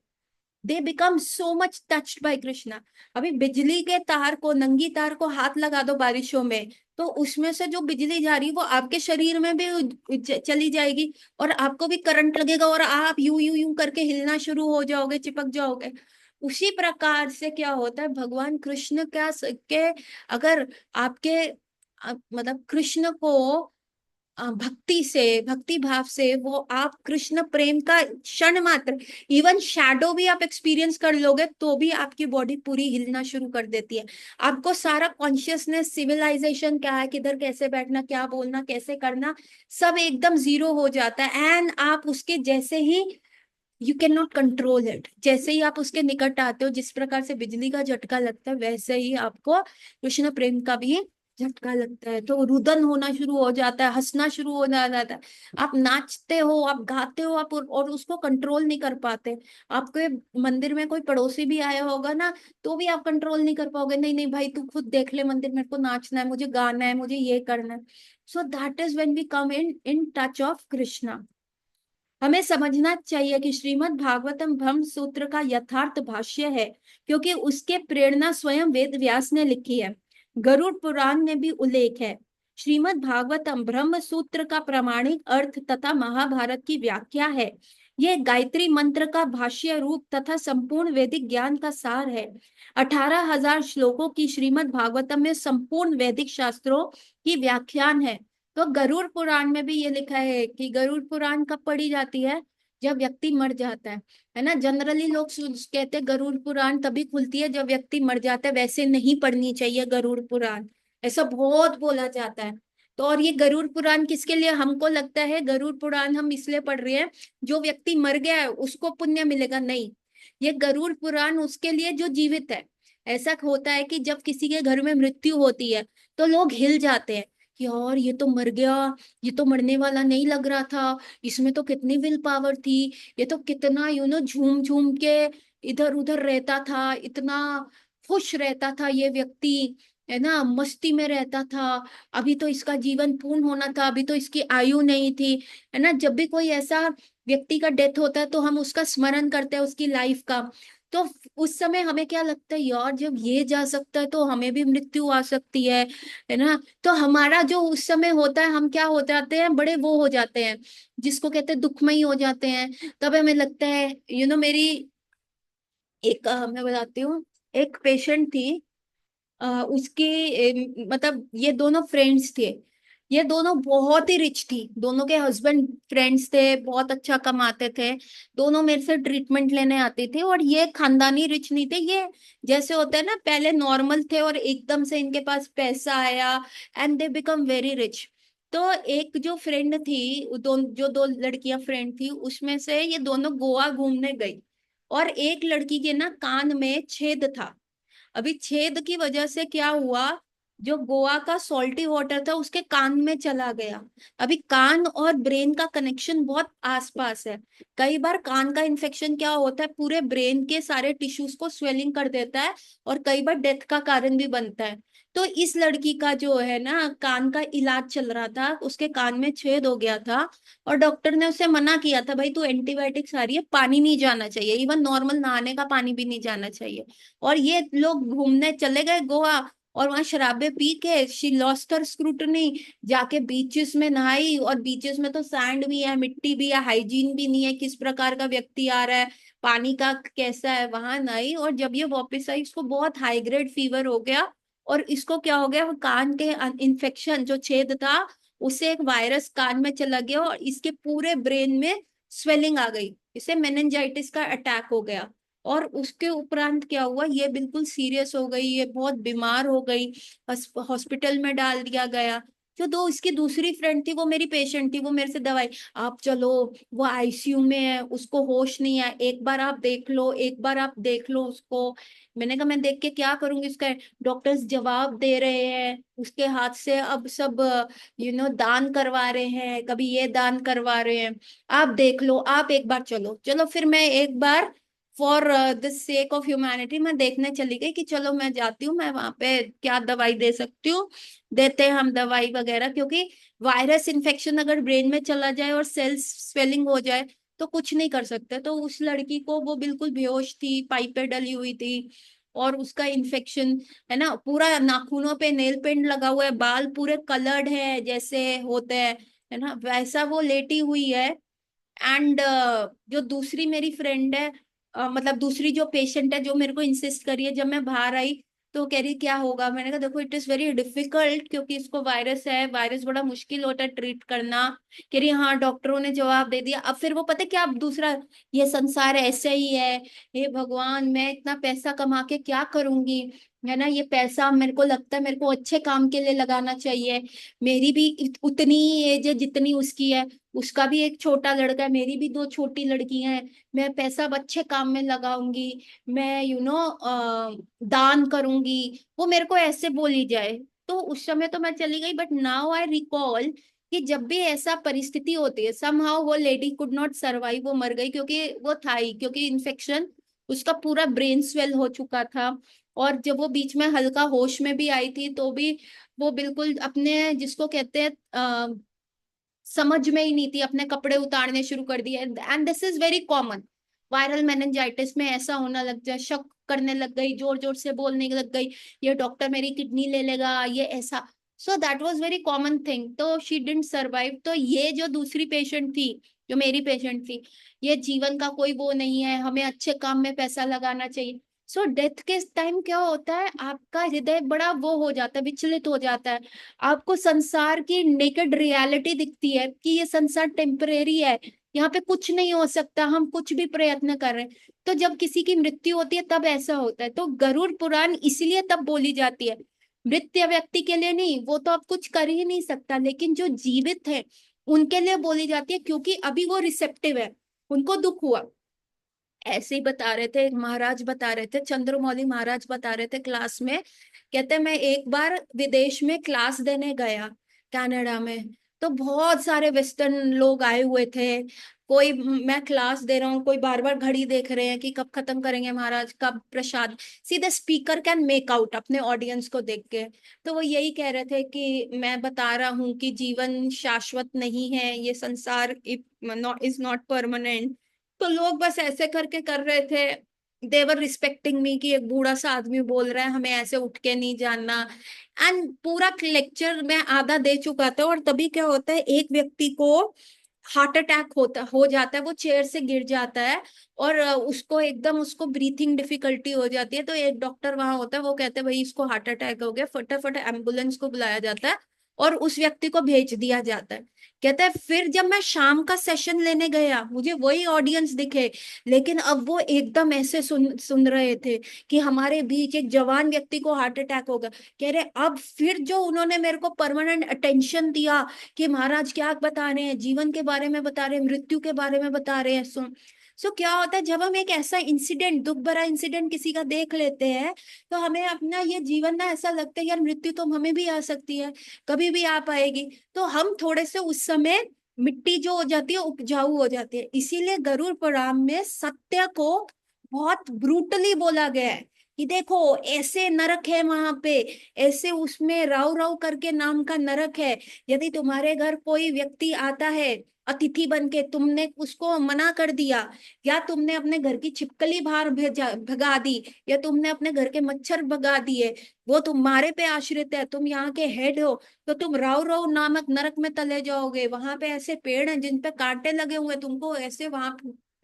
They become so much touched bye Krishna. अभी बिजली के तार को, नंगी तार को हाथ लगा दो बारिशों में, तो उसमें से जो बिजली जा रही है वो आपके शरीर में भी चली जाएगी, और आपको भी करंट लगेगा, और आप यूं यूं यूं करके हिलना शुरू हो जाओगे, चिपक जाओगे। उसी प्रकार से क्या होता है, भगवान कृष्ण क्या के अगर आपके मतलब कृष्ण को भक्ति से, भक्ति भाव से वो आप कृष्ण प्रेम का क्षण मात्र, इवन शैडो भी आप एक्सपीरियंस कर लोगे, तो भी आपकी बॉडी पूरी हिलना शुरू कर देती है। आपको सारा कॉन्शियसनेस, सिविलाइजेशन क्या है, किधर कैसे बैठना, क्या बोलना, कैसे करना, सब एकदम जीरो हो जाता है। एंड आप उसके जैसे ही, you can not control it, जैसे ही आप उसके निकट आते हो, जिस प्रकार से बिजली का झटका लगता है, वैसे ही आपको कृष्ण प्रेम का भी झटका लगता है। तो रुदन होना शुरू हो जाता है, हंसना शुरू हो जाता है, आप नाचते हो, आप गाते हो, आप और उसको कंट्रोल नहीं कर पाते। आपके मंदिर में कोई पड़ोसी भी आया होगा ना, तो भी आप कंट्रोल नहीं कर पाओगे, नहीं नहीं भाई तू खुद देख ले मंदिर, मेरे को नाचना है, मुझे गाना है, मुझे ये करना है। So that is when we come in touch of Krishna. हमें समझना चाहिए कि श्रीमद् भागवतम ब्रह्म सूत्र का यथार्थ भाष्य है, क्योंकि उसके प्रेरणा स्वयं वेद व्यास ने लिखी है। गरुड़ पुराण में भी उल्लेख है। श्रीमद् भागवतम ब्रह्म सूत्र का प्रामाणिक अर्थ तथा महाभारत की व्याख्या है। यह गायत्री मंत्र का भाष्य रूप तथा संपूर्ण वैदिक ज्ञान का सार है। 18,000 श्लोकों की श्रीमद् भागवतम में संपूर्ण वैदिक शास्त्रों की व्याख्यान है। तो गरुड़ पुराण में भी ये लिखा है कि गरुड़ पुराण कब पढ़ी जाती है, जब व्यक्ति मर जाता है ना। जनरली लोग कहते हैं गरुड़ पुराण तभी खुलती है जब व्यक्ति मर जाता है, वैसे नहीं पढ़नी चाहिए गरुड़ पुराण, ऐसा बहुत बोला जाता है। तो और ये गरुड़ पुराण किसके लिए, हमको लगता है गरुड़ पुराण हम इसलिए पढ़ रहे हैं जो व्यक्ति मर गया है उसको पुण्य मिलेगा, नहीं। ये गरुड़ पुराण उसके लिए जो जीवित है। ऐसा होता है कि जब किसी के घर में मृत्यु होती है, तो लोग हिल जाते हैं कि और ये तो मर गया, ये तो मरने वाला नहीं लग रहा था, इसमें तो कितनी विल पावर थी, ये तो कितना झूम झूम के इधर उधर रहता था, इतना खुश रहता था ये व्यक्ति, है ना, मस्ती में रहता था। अभी तो इसका जीवन पूर्ण होना था, अभी तो इसकी आयु नहीं थी, है ना। जब भी कोई ऐसा व्यक्ति का डेथ होता है तो हम उसका स्मरण करते हैं, उसकी लाइफ का। तो उस समय हमें क्या लगता है, यार जब ये जा सकता है तो हमें भी मृत्यु आ सकती है ना। तो हमारा जो उस समय होता है, हम क्या हो जाते हैं, बड़े वो हो जाते हैं, जिसको कहते हैं दुखमयी हो जाते हैं। तब हमें लगता है, मेरी एक मैं बताती हूँ, एक पेशेंट थी, उसकी मतलब ये दोनों फ्रेंड्स थे। ये दोनों बहुत ही रिच थी, दोनों के हस्बैंड फ्रेंड्स थे, बहुत अच्छा कमाते थे। दोनों मेरे से ट्रीटमेंट लेने आते थे, और ये खानदानी रिच नहीं थे, ये जैसे होता है ना, पहले नॉर्मल थे और एकदम से इनके पास पैसा आया, and they become very rich. तो एक जो फ्रेंड थी, जो दो लड़कियां फ्रेंड थी, उसमें से ये दोनों गोवा घूमने गई, और एक लड़की के ना कान में छेद था। अभी छेद की वजह से क्या हुआ, जो गोवा का सॉल्टी वाटर था उसके कान में चला गया। अभी कान और ब्रेन का कनेक्शन बहुत आसपास है। कई बार कान का इन्फेक्शन क्या होता है, पूरे ब्रेन के सारे टिश्यूज को स्वेलिंग कर देता है, और कई बार डेथ का कारण भी बनता है। तो इस लड़की का जो है ना, कान का इलाज चल रहा था, उसके कान में छेद हो गया था, और डॉक्टर ने उसे मना किया था, भाई तू एंटीबायोटिक्स आ रही है, पानी नहीं जाना चाहिए, इवन नॉर्मल नहाने का पानी भी नहीं जाना चाहिए। और ये लोग घूमने चले गए गोवा, और वहां शराबे पी के शी लॉस्ट हर स्क्रूटनी, जाके बीचेस में नहाई, और बीचेस में तो सैंड भी है, मिट्टी भी है, हाइजीन भी नहीं है, किस प्रकार का व्यक्ति आ रहा है, पानी का कैसा है, वहां नहाई। और जब ये वापस आई, इसको बहुत हाई ग्रेड फीवर हो गया, और इसको क्या हो गया, वो कान के इन्फेक्शन, जो छेद था उससे एक वायरस कान में चला गया, और इसके पूरे ब्रेन में स्वेलिंग आ गई, इसे मेनिंजाइटिस का अटैक हो गया। और उसके उपरांत क्या हुआ, ये बिल्कुल सीरियस हो गई, ये बहुत बीमार हो गई, हॉस्पिटल में डाल दिया गया। जो दो उसकी दूसरी फ्रेंड थी वो मेरी पेशेंट थी, वो मेरे से दवाई, आप चलो, वो आईसीयू में है, उसको होश नहीं है, एक बार आप देख लो, एक बार आप देख लो उसको। मैंने कहा मैं देख के क्या करूंगी उसका। डॉक्टर्स जवाब दे रहे हैं उसके हाथ से, अब सब दान करवा रहे हैं, कभी ये दान करवा रहे हैं, आप देख लो, आप एक बार चलो। चलो फिर मैं एक बार for the sake of humanity मैं देखने चली गई कि चलो मैं जाती हूँ, मैं वहां पे क्या दवाई दे सकती हूँ। देते हैं हम दवाई वगैरह, क्योंकि वायरस इन्फेक्शन अगर ब्रेन में चला जाए और सेल्स स्वेलिंग हो जाए तो कुछ नहीं कर सकते। तो उस लड़की को, वो बिल्कुल बेहोश थी, पाइपें डली हुई थी, और उसका इन्फेक्शन है ना, पूरा नाखूनों पे नेल पेंट लगा हुआ है, बाल पूरे कलर्ड है जैसे होते हैं, है ना, वैसा वो लेटी हुई है। एंड जो दूसरी मेरी फ्रेंड है, मतलब दूसरी जो पेशेंट है जो मेरे को इंसिस्ट करी है, जब मैं बाहर आई तो कह रही क्या होगा। मैंने कहा देखो इट इज वेरी डिफिकल्ट, क्योंकि इसको वायरस है, वायरस बड़ा मुश्किल होता है ट्रीट करना। कह रही हाँ डॉक्टरों ने जवाब दे दिया। अब फिर वो पता है क्या, अब दूसरा, ये संसार ऐसे ही है, हे भगवान मैं इतना पैसा कमा के क्या करूंगी, है ना, ये पैसा मेरे को लगता है मेरे को अच्छे काम के लिए लगाना चाहिए। मेरी भी उतनी ही एज है जितनी उसकी है, उसका भी एक छोटा लड़का है, मेरी भी दो छोटी लड़कियां हैं, मैं पैसा अब अच्छे काम में लगाऊंगी, मैं दान करूंगी, वो मेरे को ऐसे बोली जाए। तो उस समय तो मैं चली गई, बट नाउ आई रिकॉल कि जब भी ऐसा परिस्थिति होती है, समहाउ वो लेडी कुड नॉट सर्वाइव, वो मर गई, क्योंकि वो था ही, क्योंकि इन्फेक्शन, उसका पूरा ब्रेन स्वेल हो चुका था। और जब वो बीच में हल्का होश में भी आई थी तो भी वो बिल्कुल अपने, जिसको कहते हैं समझ में ही नहीं थी, अपने कपड़े उतारने शुरू कर दिए। And this is very common, viral meningitis में ऐसा होना लग जाए, शक करने लग गई, जोर जोर से बोलने लग गई, ये डॉक्टर मेरी किडनी ले लेगा, ये ऐसा। So that was very common thing, तो शी डिडंट सर्वाइव। तो ये जो दूसरी पेशेंट थी, जो मेरी पेशेंट थी, ये जीवन का कोई वो नहीं है, हमें अच्छे काम में पैसा लगाना चाहिए। सो डेथ के टाइम क्या होता है, आपका हृदय बड़ा वो हो जाता है, विचलित हो जाता है, आपको संसार की नेकेड रियलिटी दिखती है कि ये संसार टेम्परेरी है, यहाँ पे कुछ नहीं हो सकता, हम कुछ भी प्रयत्न कर रहे हैं। तो जब किसी की मृत्यु होती है तब ऐसा होता है। तो गरुड़ पुराण इसलिए तब बोली जाती है, मृत व्यक्ति के लिए नहीं, वो तो अब कुछ कर ही नहीं सकता, लेकिन जो जीवित है उनके लिए बोली जाती है, क्योंकि अभी वो रिसेप्टिव है, उनको दुख हुआ। ऐसे ही बता रहे थे महाराज, बता रहे थे चंद्रमौली महाराज, बता रहे थे क्लास में, कहते मैं एक बार विदेश में क्लास देने गया, कनाडा में, तो बहुत सारे वेस्टर्न लोग आए हुए थे। कोई, मैं क्लास दे रहा हूँ, कोई बार बार घड़ी देख रहे हैं कि कब खत्म करेंगे महाराज, कब प्रसाद। सीधे स्पीकर कैन मेक आउट अपने ऑडियंस को देख के। तो वो यही कह रहे थे कि मैं बता रहा हूँ कि जीवन शाश्वत नहीं है, ये संसार इज नॉट परमानेंट। तो लोग बस ऐसे करके कर रहे थे, देवर रिस्पेक्टिंग मी, कि एक बूढ़ा सा आदमी बोल रहा है हमें ऐसे उठ के नहीं जानना। एंड पूरा लेक्चर मैं आधा दे चुका था, और तभी क्या होता है, एक व्यक्ति को हार्ट अटैक होता हो जाता है, वो चेयर से गिर जाता है, और उसको एकदम, उसको ब्रीथिंग डिफिकल्टी हो जाती है। तो एक डॉक्टर वहां होता है, वो कहते हैं भाई इसको हार्ट अटैक हो गया, फटाफट एम्बुलेंस को बुलाया जाता है और उस व्यक्ति को भेज दिया जाता है। कहता है फिर जब मैं शाम का सेशन लेने गया, मुझे वही ऑडियंस दिखे, लेकिन अब वो एकदम ऐसे सुन सुन रहे थे कि हमारे बीच एक जवान व्यक्ति को हार्ट अटैक होगा। कह रहे अब फिर जो उन्होंने मेरे को परमानेंट अटेंशन दिया कि महाराज क्या बता रहे हैं, जीवन के बारे में बता रहे हैं, मृत्यु के बारे में बता रहे हैं, सुन। सो क्या होता है, जब हम एक ऐसा इंसिडेंट, दुख भरा इंसिडेंट किसी का देख लेते हैं, तो हमें अपना ये जीवन ना ऐसा लगता है यार मृत्यु तो हमें भी आ सकती है, कभी भी आ पाएगी। तो हम थोड़े से उस समय, मिट्टी जो हो जाती है उपजाऊ हो जाती है। इसीलिए गरुड़ पुराण में सत्य को बहुत ब्रूटली बोला गया है कि देखो ऐसे नरक है वहां पे, ऐसे उसमें राव राव करके नाम का नरक है। यदि तुम्हारे घर कोई व्यक्ति आता है अतिथि बन के, तुमने उसको मना कर दिया, या तुमने अपने घर की छिपकली बाहर भेजा भगा दी, या तुमने अपने घर के मच्छर भगा दिए, वो तुम्हारे पे आश्रित है, तुम यहाँ के हेड हो, तो तुम राव राव नामक नरक में तले जाओगे। वहां पे ऐसे पेड़ हैं जिन पे कांटे लगे हुए, तुमको ऐसे वहां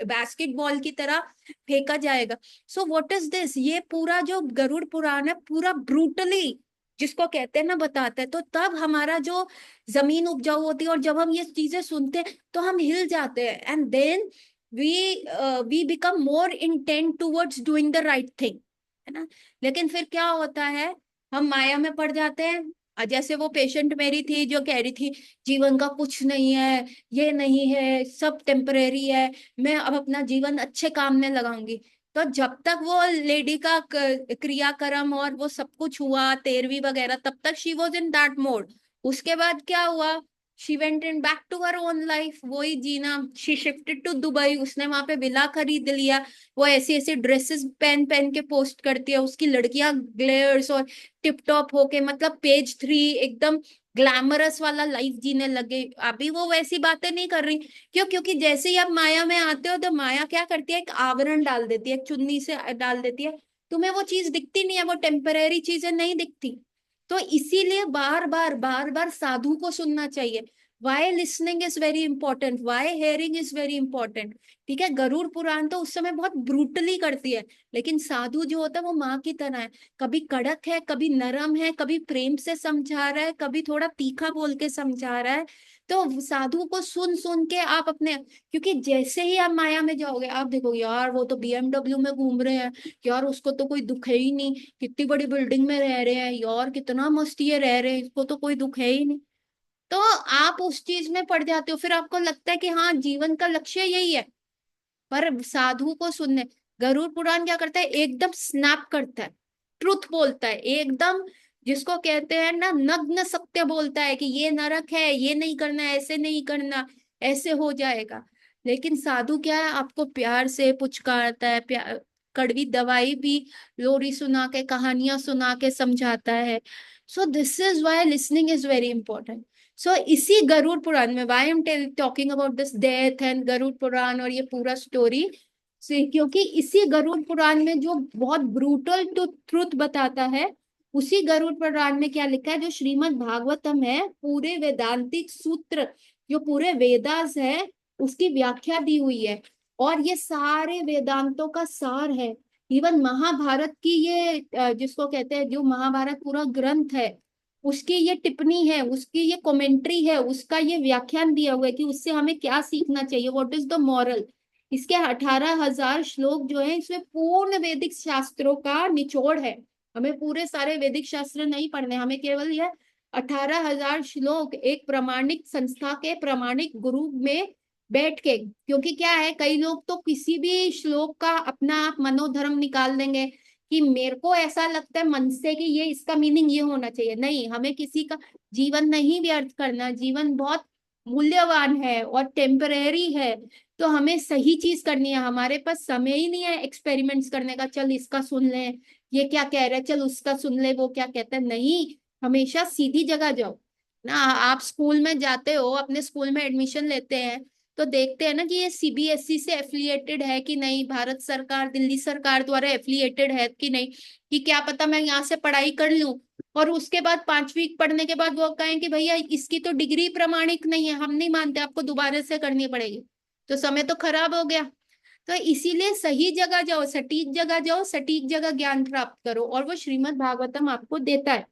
बास्केटबॉल की तरह फेंका जाएगा। सो व्हाट इज दिस, ये पूरा जो गरुड़ पुराण है पूरा ब्रूटली, जिसको कहते हैं ना, बताता है। तो तब हमारा जो जमीन उपजाऊ होती है, और जब हम ये चीजें सुनते हैं तो हम हिल जाते हैं, and then we we become more intent towards doing the right thing, है ना। लेकिन फिर क्या होता है, हम माया में पड़ जाते हैं, जैसे वो पेशेंट मेरी थी जो कह रही थी जीवन का कुछ नहीं है, ये नहीं है, सब टेम्परेरी है, मैं अब अपना जीवन अच्छे काम में लगाऊंगी। तो जब तक वो लेडी का क्रियाक्रम और वो सब कुछ हुआ 13वीं वगैरह, तब तक she was in that mode. उसके बाद क्या हुआ, she went in back to her own life, वही जीना। शी शिफ्टेड टू दुबई, उसने वहां पे विला खरीद लिया। वो ऐसी ऐसी ड्रेसेस पहन पहन के पोस्ट करती है, उसकी लड़कियां ग्लेयर्स और टिप टॉप होके, मतलब पेज 3 एकदम ग्लैमरस वाला लाइफ जीने लगे। अभी वो वैसी बातें नहीं कर रही। क्यों? क्योंकि जैसे ही आप माया में आते हो तो माया क्या करती है, एक आवरण डाल देती है, एक चुन्नी से डाल देती है। तुम्हें वो चीज दिखती नहीं है, वो टेम्परेरी चीजें नहीं दिखती। तो इसीलिए बार बार साधु को सुनना चाहिए। Why listening is very important, why hearing is very important. ठीक है, गरुड़ पुराण तो उस समय बहुत ब्रूटली करती है, लेकिन साधु जो होता है वो माँ की तरह है। कभी कड़क है, कभी नरम है, कभी प्रेम से समझा रहा है, कभी थोड़ा तीखा बोल के समझा रहा है। तो साधु को सुन सुन के आप अपने, क्योंकि जैसे ही आप माया में जाओगे आप देखोगे यार वो तो BMW में घूम रहे हैं, यार उसको तो कोई दुख है ही नहीं, कितनी बड़ी बिल्डिंग में रह रहे हैं, यार कितना मस्त ये रह रहे हैं, इसको तो कोई दुख है ही नहीं। तो आप उस चीज में पड़ जाते हो, फिर आपको लगता है कि हाँ जीवन का लक्ष्य यही है। पर साधु को सुनने, गरुड़ पुराण क्या करता है, एकदम स्नैप करता है, ट्रुथ बोलता है एकदम, जिसको कहते हैं ना नग्न सत्य बोलता है कि ये नरक है, ये नहीं करना, ऐसे नहीं करना, ऐसे हो जाएगा। लेकिन साधु क्या है, आपको प्यार से पुचकारता है, प्यार, कड़वी दवाई भी लोरी सुना के, कहानियां सुना के समझाता है। So this is why listening is very important. So इसी गरुड़ पुराण में, why am talking about this death and Garuda Purana और ये पूरा स्टोरी से, क्योंकि इसी गरुड़ पुराण में जो बहुत ब्रूटल टू ट्रुथ बताता है, उसी गरुड़ पुराण में क्या लिखा है, जो श्रीमद् भागवतम है, पूरे वेदांतिक सूत्र, जो पूरे वेदास है, उसकी व्याख्या दी हुई है। और ये सारे वेदांतों का सार है। इवन महाभारत की ये जिसको कहते हैं, जो महाभारत पूरा ग्रंथ है, उसकी ये टिप्पणी है, उसकी ये कमेंट्री है, उसका ये व्याख्यान दिया हुआ है कि उससे हमें क्या सीखना चाहिए, व्हाट इज द मॉरल। इसके 18,000 श्लोक जो है, इसमें पूर्ण वैदिक शास्त्रों का निचोड़ है। हमें पूरे सारे वैदिक शास्त्र नहीं पढ़ने, हमें केवल यह 18,000 श्लोक एक प्रामाणिक संस्था के प्रामाणिक गुरु में बैठ के, क्योंकि क्या है, कई लोग तो किसी भी श्लोक का अपना आप मनोधर्म निकाल देंगे कि मेरे को ऐसा लगता है मन से कि ये इसका मीनिंग ये होना चाहिए। नहीं, हमें किसी का जीवन नहीं व्यर्थ करना, जीवन बहुत मूल्यवान है और टेम्परेरी है। तो हमें सही चीज करनी है, हमारे पास समय ही नहीं है एक्सपेरिमेंट्स करने का, चल इसका सुन ले, ये क्या कह रहा है, चल उसका सुन ले वो क्या कहता है। नहीं, हमेशा सीधी जगह जाओ ना। आप स्कूल में जाते हो, अपने स्कूल में एडमिशन लेते हैं, तो देखते हैं ना कि ये CBSE से एफिलिएटेड है कि नहीं, भारत सरकार, दिल्ली सरकार द्वारा एफिलिएटेड है कि नहीं, कि क्या पता मैं यहाँ से पढ़ाई कर लूं और उसके बाद 5वीं पढ़ने के बाद वो कहें कि भैया इसकी तो डिग्री प्रमाणिक नहीं है, हम नहीं मानते, आपको दोबारा से करनी पड़ेगी। तो समय तो खराब हो गया। तो इसीलिए सही जगह जाओ, सटीक जगह जाओ, सटीक जगह ज्ञान प्राप्त करो, और वो श्रीमद् भागवतम आपको देता है।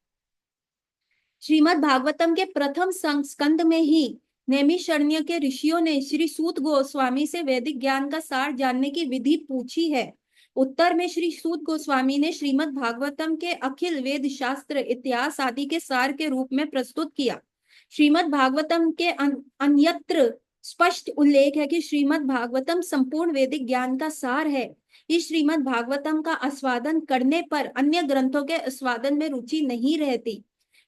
श्रीमद् भागवतम के प्रथम स्कंद में ही नैमिषारण्य के ऋषियों ने श्री सूत गोस्वामी से वैदिक ज्ञान का सार जानने की विधि पूछी है। उत्तर में श्री सूत गोस्वामी ने श्रीमद् भागवतम के अखिल वेद शास्त्र इतिहास आदि के सार के रूप में प्रस्तुत किया। श्रीमद् भागवतम के अन्यत्र स्पष्ट उल्लेख है कि श्रीमद् भागवतम संपूर्ण वैदिक ज्ञान का सार है। इस श्रीमद् भागवतम का आस्वादन करने पर अन्य ग्रंथों के आस्वादन में रुचि नहीं रहती।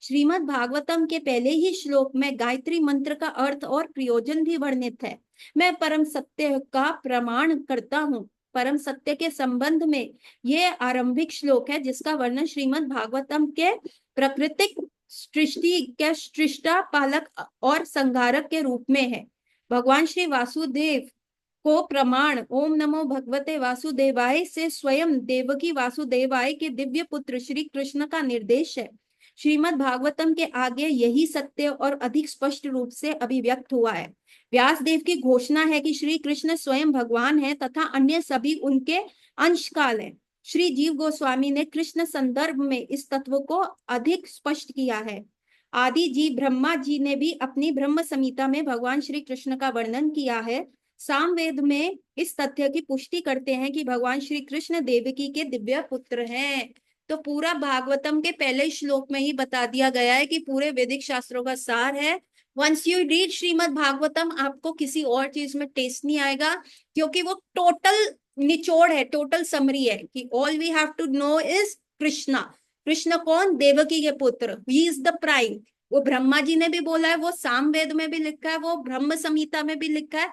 श्रीमद् भागवतम के पहले ही श्लोक में गायत्री मंत्र का अर्थ और प्रयोजन भी वर्णित है। मैं परम सत्य का प्रमाण करता हूँ। परम सत्य के संबंध में यह आरंभिक श्लोक है, जिसका वर्णन श्रीमद् भागवतम के प्राकृतिक सृष्टि के सृष्टा पालक और संहारक के रूप में है। भगवान श्री वासुदेव को प्रमाण ओम नमो भगवते वासुदेवाय से स्वयं देवकी वासुदेवाय के दिव्य पुत्र श्री कृष्ण का निर्देश है। श्रीमद् भागवतम के आगे यही सत्य और अधिक स्पष्ट रूप से अभिव्यक्त हुआ है। व्यासदेव की घोषणा है कि श्री कृष्ण स्वयं भगवान है तथा अन्य सभी उनके अंशकाल है। श्री जीव गोस्वामी ने कृष्ण संदर्भ में इस तत्व को अधिक स्पष्ट किया है। आदि जी ब्रह्मा जी ने भी अपनी ब्रह्म संहिता में भगवान श्री कृष्ण का वर्णन किया है। सामवेद में इस तथ्य की पुष्टि करते हैं कि भगवान श्री कृष्ण देवकी के दिव्य पुत्र हैं। तो पूरा भागवतम के पहले श्लोक में ही बता दिया गया है कि पूरे वैदिक शास्त्रों का सार है। Once you read Shrimad Bhagavatam, आपको किसी और चीज में टेस्ट नहीं आएगा, क्योंकि वो टोटल निचोड़ है, टोटल समरी है कि all we have to know is Krishna. Krishna कौन? देवकी के पुत्र, ही इज द प्राइम। वो ब्रह्मा जी ने भी बोला है, वो सामवेद में भी लिखा है, वो ब्रह्म संहिता में भी लिखा है,